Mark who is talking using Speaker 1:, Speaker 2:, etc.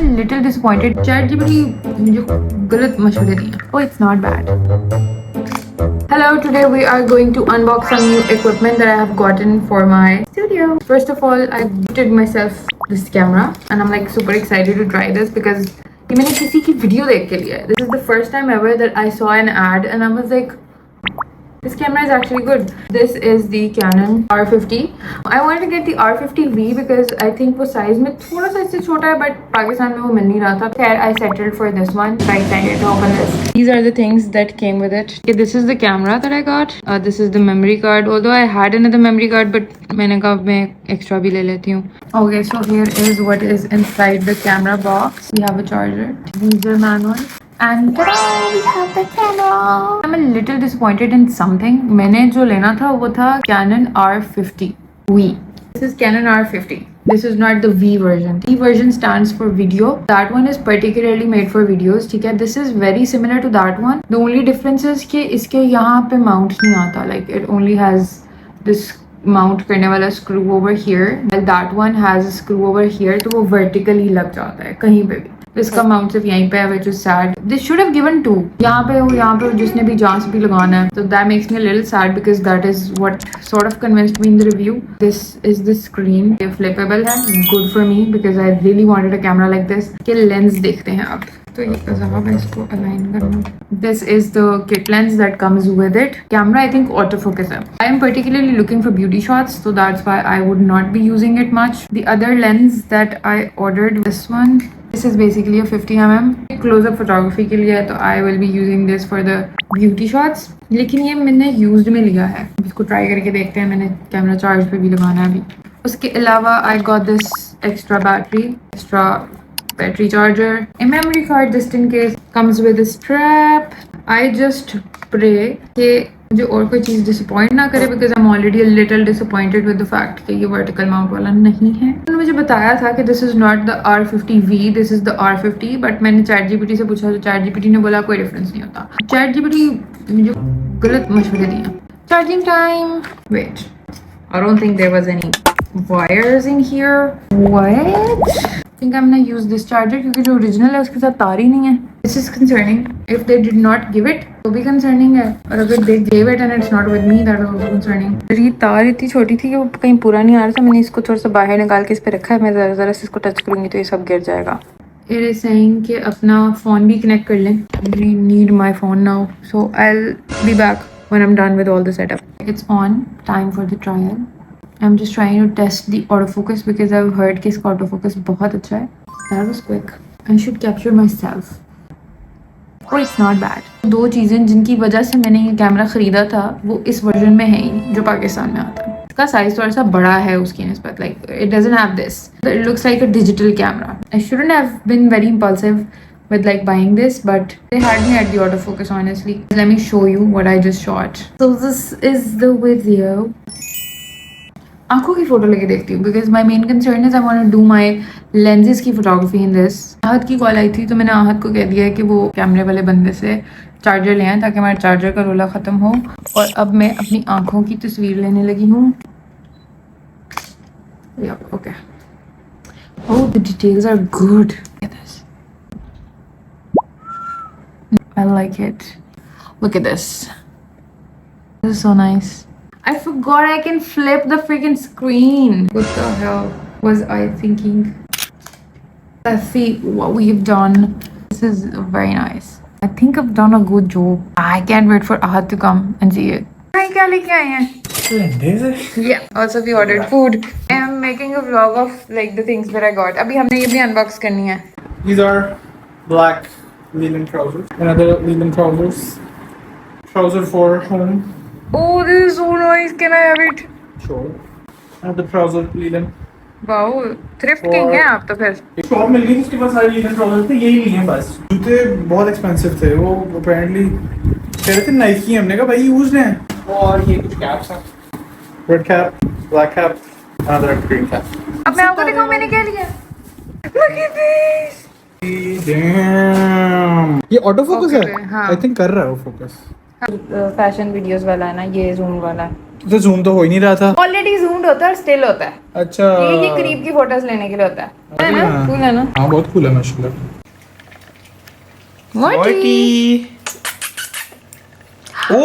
Speaker 1: I'm a little disappointed. ChatGPT मुझे गलत मशवरे दिए. Oh, it's not bad. Hello, today we are going to unbox some new equipment that I have gotten for my studio. First of all, I gifted myself this camera and I'm like super excited to try this because ये मैंने किसी की video देख के लिया है. This is the first time ever that I saw an ad and I was like, this camera is actually good. This is the Canon R50. I wanted to get the R50V because I think वो size में थोड़ा सा इससे छोटा है but Pakistan में वो मिल नहीं रहा था. खैर, I settled for this one. I decided to open this. These are the things that came with it. Okay, this is the camera that I got. This is the memory card. Although I had another memory card, but मैंने कहा मैं extra भी ले लेती हूँ. Okay, so here is what is inside the camera box. We have a charger, user manual. And ta-da, we have the camera. I'm a little disappointed in something. मैंने जो लेना था वो था Canon R50V. This is Canon R50. This is not the V version. V version stands for video. That one is particularly made for videos. ठीक है? This is very similar to that one. The only difference is कि इसके यहाँ पे mount नहीं आता. Like it only has this mount करने वाला screw over here. While that one has a screw over here, तो वो vertically लग जाता है कहीं पे भी. इसका माउंट सिर्फ यहीं पे है, which is sad. They should have given two. यहाँ पे जिसने भी जहाँ से भी लगाना है. So that makes me a little sad because that is what sort of convinced me in the review. This is the screen. ये flippable है. Good for me because I really wanted a camera like this. के lens देखते हैं अब. तो ये ज़रा मैं इसको align करना. This is the kit lens that comes with it. Camera I think autofocus है. I am particularly looking for beauty shots, so that's why I would not be using it much. The other lens that I ordered, this one. This is basically a 50mm close-up photography के लिए है, तो I will be using this for the beauty shots. लेकिन ये मैंने used में लिया है. इसको try करके देखते हैं. मैंने कैमरा चार्ज पे भी लगाना है अभी. उसके अलावा I got this extra battery charger, a memory card just in case, comes with a strap. I just pray कि मुझे और कोई चीज़ डिसअपॉइंट ना करे because I'm already a little disappointed with the fact कि ये vertical mount वाला नहीं है. उन्होंने मुझे बताया था कि this is not the R50V, this is the R50, but मैंने ChatGPT से पूछा तो ChatGPT ने बोला कोई डिफरेंस नहीं होता. ChatGPT मुझे गलत मशवरे दिए. Charging time. Wait, I don't think there was any wires in here. What? I think I'm gonna use this charger क्योंकि जो original है उसके साथ तार ही नहीं है. This is concerning. If they did not give it, तो भी concerning है. और अगर they gave it and it's not with me, that is also concerning. ये तार इतनी छोटी थी कि वो कहीं पूरा नहीं आ रहा था. मैंने इसको थोड़ा सा बाहर निकाल के इस पे रखा है. मैं ज़रा से इसको टच करूँगी तो ये सब गिर जाएगा. It is saying कि अपना फ़ोन भी कनेक्ट कर लें. I really need my phone now, so I'll be back when I'm done with all the setup. It's on. Time for the trial. I'm just trying to test the autofocus because I've heard कि इसका autofocus बहुत अच्छा है. That was quick. I should capture myself. Oh, it's not bad. दो चीज़ें जिनकी वजह से मैंने ये कैमरा ख़रीदा था वो इस वर्जन में है ही नहीं जो पाकिस्तान में आता है. इसका साइज़ थोड़ा सा बड़ा है उसकी निस्बत. Like it doesn't have this. It looks like a digital camera. I shouldn't have been very impulsive with like buying this, but they had me at the autofocus honestly. Let me show you what I just shot. So this is the video. आंखों की photo लेके देखती हूँ because my main concern is I want to do my lenses की photography in this. आहत की call आई थी तो मैंने आहत को कह दिया कि वो कैमरे वाले बंदे से चार्जर ले आए ताकि हमारे चार्जर का रोला ख़त्म हो. और अब मैं अपनी आंखों की तस्वीर लेने लगी हूँ. Okay. Oh, the details are good. I like it. Look at this. This is so nice. I forgot I can flip the freaking screen. What the hell was I thinking? Let's see what we've done. This is very nice. I think I've done a good job. I can't wait for Ahad to come and see it. Hi, क्या लेके आए हैं? Yeah. Also, we ordered food. I'm making a vlog of like the things that I got. अभी हमने ये भी unbox करनी है.
Speaker 2: These are black linen trousers. Another linen trousers. Trouser for home.
Speaker 1: Oh, this is so nice. Can I have it?
Speaker 2: Sure. Another trouser linen.
Speaker 1: Wow, thrift king हैं आप तो फिर.
Speaker 2: एक शॉप मिल गई उसके पास सारे linen trousers थे, यही लिए हैं बस. जूते बहुत expensive थे, वो apparently कह रहे थे नाइकी हैं. हमने कहा भाई यूज हैं. और ये कुछ कैप्स हैं. Red cap, black cap, another green cap.
Speaker 1: अब मैं आपको दिखाऊं मैंने क्या लिया. Look at this.
Speaker 2: Damn. ये autofocus है?
Speaker 1: हाँ.
Speaker 2: I think कर रहा है वो focus.
Speaker 1: फैशन वीडियोस वाला है ना, ये जूम वाला है.
Speaker 2: तो जूम तो हो ही नहीं रहा था।
Speaker 1: ऑलरेडी जूम्ड होता है और स्टिल होता है।
Speaker 2: अच्छा
Speaker 1: ये करीब की फोटोज लेने के लिए होता है ना?
Speaker 2: हाँ।
Speaker 1: कूल है ना?
Speaker 2: हाँ बहुत कूल है माशाल्लाह।
Speaker 1: मोटी।
Speaker 2: ओ